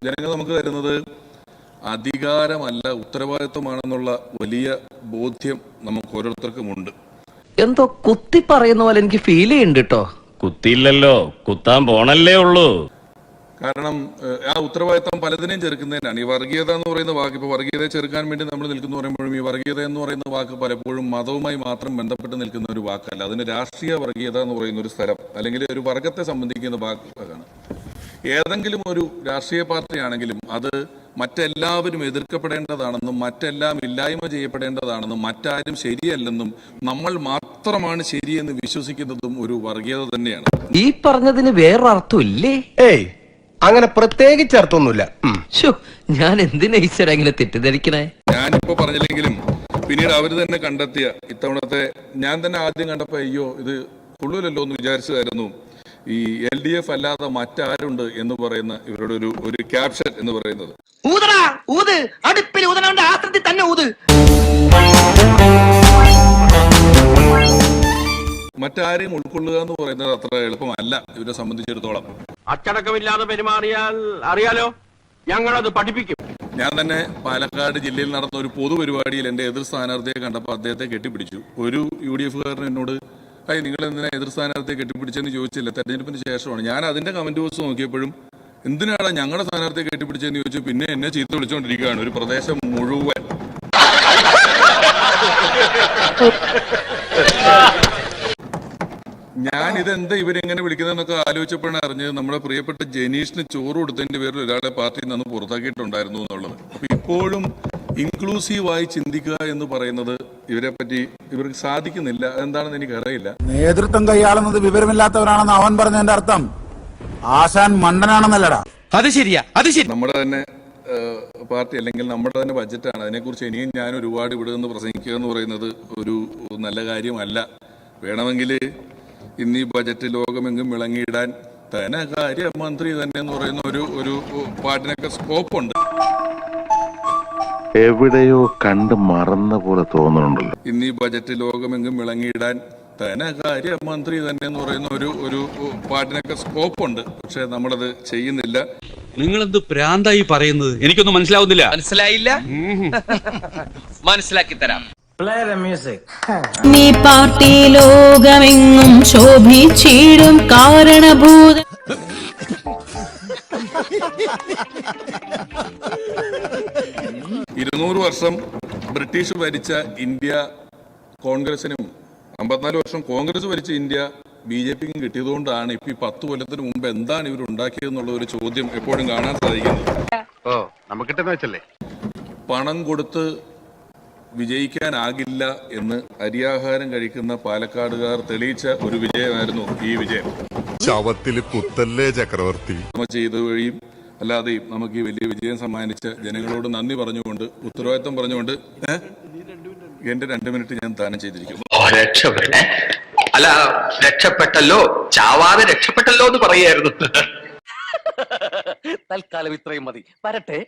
ജനങ്ങൾ നമുക്ക് തരുന്നത് അധികാരമല്ല ഉത്തരവാദിത്വമാണെന്നുള്ള വലിയ ബോധ്യം നമുക്ക് ഓരോരുത്തർക്കുമുണ്ട്. എന്തോ കുത്തി പറയുന്ന പോലെ എനിക്ക് ഫീൽ ചെയ്യുന്നുണ്ട് കേട്ടോ. കുത്തിയില്ലല്ലോ, കുത്താൻ പോണല്ലേ ഉള്ളൂ. കാരണം ആ ഉത്തരവാദിത്വം പലതിനെയും ചെറുക്കുന്നതിനാണ്. ഈ വർഗീയത എന്ന് പറയുന്ന വാക്ക്, ഇപ്പോൾ വർഗീയതയെ ചെറുക്കാൻ വേണ്ടി നമ്മൾ നിൽക്കുന്നു പറയുമ്പോഴും ഈ വർഗീയത എന്ന് പറയുന്ന വാക്ക് പലപ്പോഴും മതവുമായി മാത്രം ബന്ധപ്പെട്ട് നിൽക്കുന്ന ഒരു വാക്കല്ല. അതിന് രാഷ്ട്രീയ വർഗീയത എന്ന് പറയുന്ന ഒരു സ്ഥലം അല്ലെങ്കിൽ ഒരു വർഗത്തെ സംബന്ധിക്കുന്ന വാക്കാണ്. ഏതെങ്കിലും ഒരു രാഷ്ട്രീയ പാർട്ടിയാണെങ്കിലും അത് മറ്റെല്ലാവരും എതിർക്കപ്പെടേണ്ടതാണെന്നും മറ്റെല്ലാം ഇല്ലായ്മ ചെയ്യപ്പെടേണ്ടതാണെന്നും മറ്റാരും ശരിയല്ലെന്നും നമ്മൾ മാത്രമാണ് ശരിയെന്ന് വിശ്വസിക്കുന്നതും ഒരു വർഗീയത തന്നെയാണ്. ഈ പറഞ്ഞതിന് വേറൊരർത്ഥം ഇല്ലേ? ഏയ്, അങ്ങനെ പ്രത്യേകിച്ച് അർത്ഥമൊന്നുമില്ല. ഞാൻ എന്തിനാ ഈശ്വര ഇങ്ങനെ തെറ്റിദ്ധരിക്കണേ? ഞാനിപ്പോ പറഞ്ഞില്ലെങ്കിലും പിന്നീട് അവർ തന്നെ കണ്ടെത്തിയ ഇത്തവണത്തെ, ഞാൻ തന്നെ ആദ്യം കണ്ടപ്പോ അയ്യോ ഇത് കൊള്ളൂലല്ലോ എന്ന് വിചാരിച്ചതായിരുന്നു ഈ LDF അല്ലാതെ മറ്റാരുണ്ട് എന്ന് പറയുന്ന ഇവരുടെ ഒരു ക്യാപ്ഷൻ എന്ന് പറയുന്നത്. മറ്റാരെയും ഉൾക്കൊള്ളുക എന്ന് പറയുന്നത് അത്ര എളുപ്പമല്ല ഇവരെ സംബന്ധിച്ചിടത്തോളം. അച്ചടക്കമില്ലാതെ പെരുമാറിയാൽ അറിയാലോ, ഞങ്ങളത് പഠിപ്പിക്കും. ഞാൻ തന്നെ പാലക്കാട് ജില്ലയിൽ നടന്ന ഒരു പൊതുപരിപാടിയിൽ എന്റെ എതിർ സ്ഥാനാർത്ഥിയെ കണ്ടപ്പോൾ അദ്ദേഹത്തെ കെട്ടിപ്പിടിച്ചു. ഒരു UDF-കാരൻ എന്നോട് നിങ്ങൾ എന്തിനാ എതിർ സ്ഥാനാർത്ഥിയെ കെട്ടിപ്പിടിച്ചെന്ന് ചോദിച്ചില്ല, തെരഞ്ഞെടുപ്പിന് ശേഷമാണ്. ഞാൻ അതിന്റെ കമന്റ് ബോക്സ് നോക്കിയപ്പോഴും എന്തിനാണ് ഞങ്ങളുടെ സ്ഥാനാർത്ഥിയെ കെട്ടിപ്പിടിച്ചെന്ന് ചോദിച്ചു. പിന്നെ എന്നെ ചീത്ത വിളിച്ചുകൊണ്ടിരിക്കുകയാണ് ഒരു പ്രദേശം മുഴുവൻ. ഞാൻ ഇതെന്താ ഇവരെങ്ങനെ വിളിക്കുന്നതെന്നൊക്കെ ആലോചിച്ചപ്പോഴാണ് അറിഞ്ഞത് നമ്മുടെ പ്രിയപ്പെട്ട ജനീഷിന് ചോറ് കൊടുത്തതിന്റെ പേരിൽ ഒരാളെ പാർട്ടിയിൽ നിന്ന് പുറത്താക്കിയിട്ടുണ്ടായിരുന്നു എന്നുള്ളത്. അപ്പൊ ഇപ്പോഴും ഇൻക്ലൂസീവായി ചിന്തിക്കുക എന്ന് പറയുന്നത് ഇവരെ പറ്റി ഇവർക്ക് സാധിക്കുന്നില്ല. എന്താണെന്ന് എനിക്കറിയില്ല. നേതൃത്വം കൈയാളുന്നത് വിവരമില്ലാത്തവരാണെന്ന് അവൻ പറഞ്ഞതിന്റെ അർത്ഥം ആശാൻ മണ്ടനാണെന്നല്ലടാ. അത് ശരിയാ, അത് ശരി. നമ്മുടെ തന്നെ പാർട്ടി അല്ലെങ്കിൽ നമ്മുടെ തന്നെ ബഡ്ജറ്റാണ്. അതിനെക്കുറിച്ച് ഇനിയും ഞാൻ ഒരുപാട് ഇവിടെ നിന്ന് പ്രസംഗിക്കുക എന്ന് പറയുന്നത് ഒരു നല്ല കാര്യമല്ല. വേണമെങ്കിൽ ഇന്ന് ഈ ബജറ്റ് ലോകമെങ്കും വിളങ്ങിയിടാൻ ധനകാര്യമന്ത്രി തന്നെ എന്ന് പറയുന്ന ഒരു പാട്ടിനൊക്കെ സ്കോപ്പുണ്ട്. എവിടെയോ കണ്ട് മറന്ന പോലെ തോന്നുന്നുണ്ടല്ലോ. ഇന്ന് ഈ ബജറ്റ് ലോകമെങ്കും വിളങ്ങിയിടാൻ ധനകാര്യമന്ത്രി തന്നെ എന്ന് പറയുന്ന ഒരു പാട്ടിനൊക്കെ സ്കോപ്പുണ്ട്. പക്ഷെ നമ്മളത് ചെയ്യുന്നില്ല. നിങ്ങളെന്ത് പ്രാന്തായി പറയുന്നത്? എനിക്കൊന്നും മനസ്സിലാവുന്നില്ല. മനസ്സിലായില്ല? മനസ്സിലാക്കി തരാം. നീ പാർട്ടി ലോകമെങ്ങും ശോഭിച്ചിടും കാരണഭൂത 200 വർഷം ബ്രിട്ടീഷ് ഭരിച്ച ഇന്ത്യ കോൺഗ്രസിനും 54 വർഷം കോൺഗ്രസ് ഭരിച്ച ഇന്ത്യ BJPക്കും കിട്ടിയതുകൊണ്ടാണ് ഇപ്പൊ ഈ 10 കൊല്ലത്തിന് മുമ്പ് എന്താണ് ഇവർ ഉണ്ടാക്കിയതെന്നുള്ള ഒരു ചോദ്യം എപ്പോഴും കാണാൻ സാധിക്കുന്നത്. പണം കൊടുത്ത് വിജയിക്കാനാകില്ല എന്ന് അരിയാഹാരം കഴിക്കുന്ന പാലക്കാടുകാർ തെളിയിച്ച ഒരു വിജയമായിരുന്നു ഈ വിജയം. ശവത്തിൽ കുത്തല്ലേ ചക്രവർത്തി. ചെയ്ത വഴിയും അല്ലാതെയും നമുക്ക് ഈ വലിയ വിജയം സമ്മാനിച്ച ജനങ്ങളോട് നന്ദി പറഞ്ഞുകൊണ്ട് ഉത്തരവാദിത്വം പറഞ്ഞുകൊണ്ട് എന്റെ 2 മിനിറ്റ് ഞാൻ ദാനം ചെയ്തിരിക്കുന്നു. അല്ല, രക്ഷപ്പെട്ടല്ലോ, ചാവാതെ രക്ഷപ്പെട്ടല്ലോ എന്ന് പറയായിരുന്നു. തൽക്കാലം ഇത്രയും മതി. വരട്ടെ.